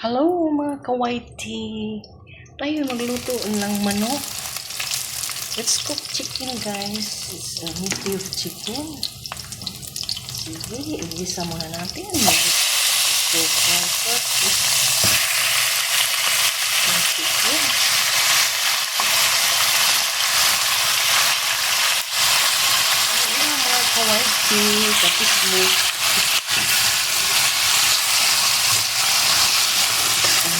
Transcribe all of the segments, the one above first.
Hello mga kawaiti! Tayo magluto ng manok. Let's cook chicken guys. It's a meat beef chicken. Sige, igisa muna natin. So, chicken. Ayan mga kawaiti. Tapos mo.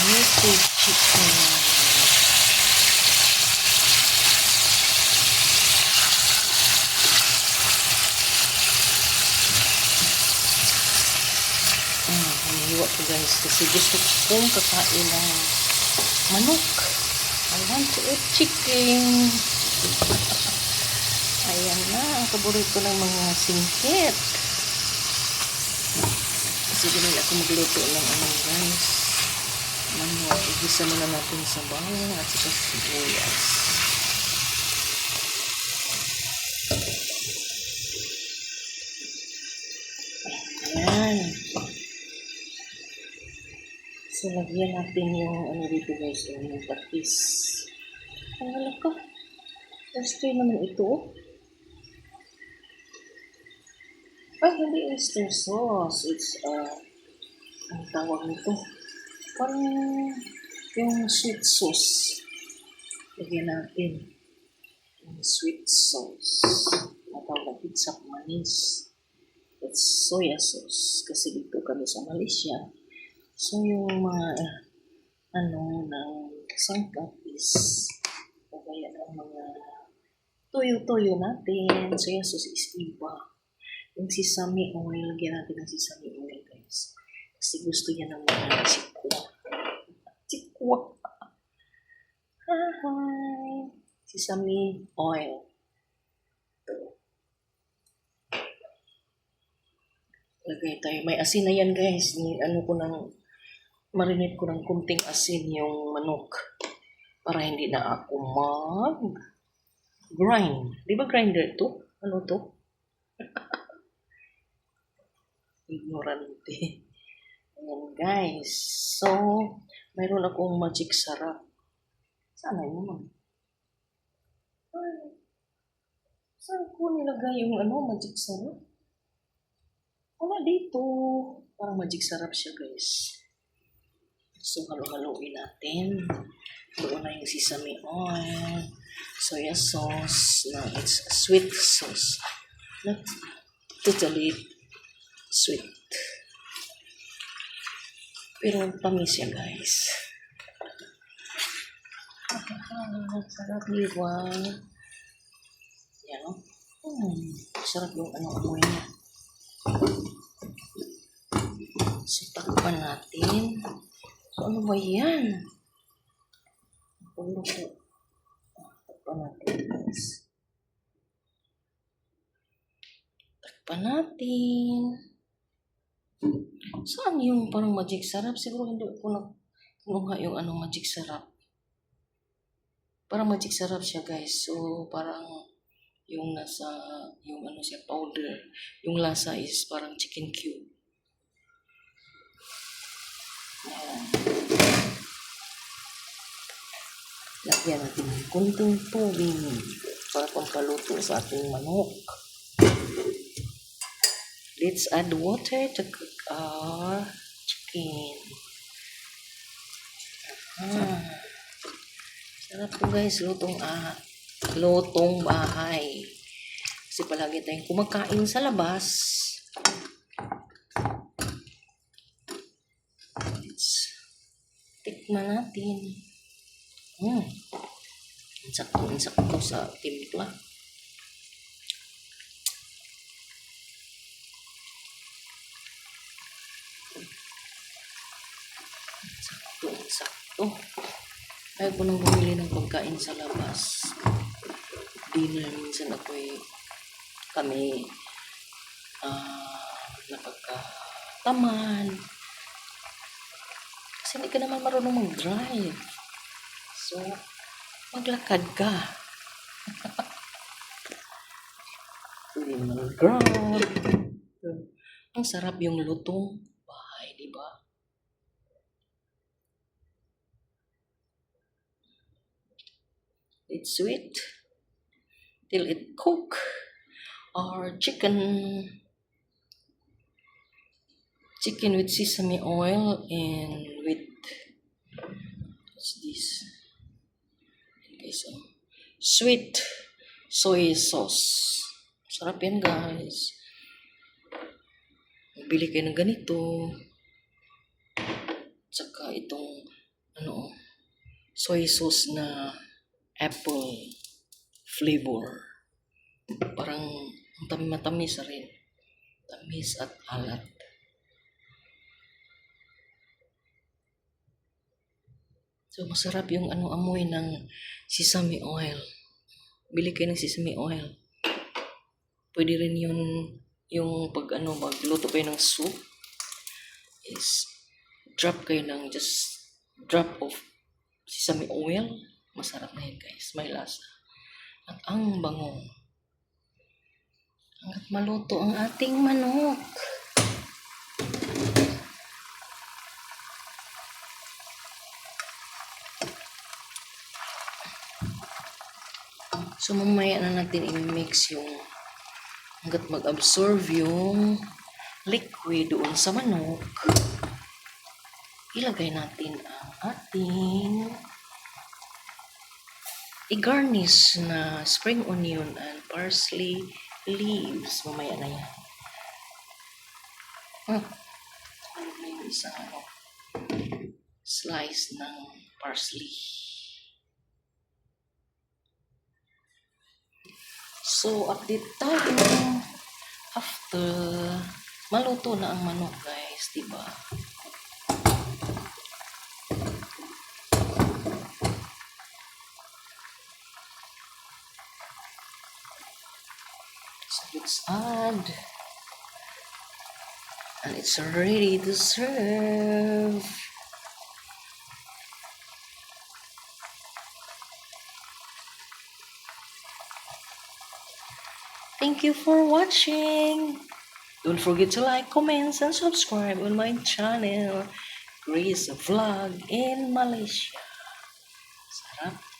Meat beef chicken. Hiniwa ko guys kasi gusto kong kakain ng manok. I want to eat chicken. Ayan na, ang paborito ng mga singkit. Kasi ganun ako magluto ng guys. Manok, igisa muna natin sa bawang at saka sibuyas. Ayan. So, lagyan natin yung dito guys, yung patis. Ang halaka. Oyster naman ito. Hindi oyster sauce. It's, ang tawag nito. Parang yung sweet sauce. Lagyan natin yung sweet sauce. Matawag natin sa manis. It's soya sauce. Kasi dito kami sa Malaysia. So, yung mga, ng sangkap is, kagaya ng mga toyo-toyo natin. Soya sauce is iba. Yung sesame oil, lagyan natin ng sesame oil, guys. Kasi gusto niya ng mga chikwa. Chikwa. Hi! Sesame oil. Lagay tayo. May asin na yan, guys. Marinate ko ng kunting asin yung manok para hindi na ako mag-grind. Di ba grinder to? Ano to? Ignorante. Ayan guys. So, mayroon akong magic sarap. Sana yun naman. Saan ko nilagay yung magic sarap? Wala dito. Parang magic sarap siya guys. So, halo-haloin natin. Doon na yung sesame oil, soya sauce. No, it's a sweet sauce. Not totally sweet. Pero tamis siya, guys. Sarap diba? Yan, o. Sarap yung amoy niya. So, takpan natin. So, ano ba yan? Takpan natin, guys. Takpan natin. Saan yung parang magic sarap? Siguro hindi ko kinuha yung magic sarap. Parang magic sarap siya, guys. So, parang yung siya, powder. Yung lasa is parang chicken cube. Ayan. Lagyan natin ng kunting tubig para pampaluto sa ating manok. Let's add water to cook our chicken. Sarap po guys, lutong bahay. Kasi palagi tayong kumakain sa labas. Let's tikman natin. Sakto sa timpla. Sakto. Ayaw ko nang bumili ng pagkain sa labas. Dinner, minsan kami napagkataman. Kasi hindi ka naman marunong mag-drive. So, maglakad ka. Hindi naman mag-grab. Ang sarap yung lutong bahay, di ba? it sweet till it cook our chicken with sesame oil and with what's this? Okay, so sweet soy sauce. Sarap yan, guys. Bili kayo ng ganito. Tsaka itong soy sauce na apple flavor. Parang matamis rin. Tamis at alat. So, masarap yung amoy ng sesame oil. Bili kayo ng sesame oil. Pwede rin yun yung pag magluto kayo ng soup is drop kayo ng just drop of sesame oil. Masarap na yun, guys. May lasa. At ang bango. Hanggat maluto ang ating manok. So, mamaya na natin i-mix yung hanggat mag-absorb yung liquid doon sa manok. Ilagay natin ang ating i-garnish na spring onion and parsley leaves. Mamaya na yan. Ano na yung isa slice ng parsley. So, update tayo after maluto na ang manok, guys, diba? So, let's add. And it's ready to serve. Thank you for watching. Don't forget to like, comment, and subscribe on my channel, Grace Vlog in Malaysia. Sarap.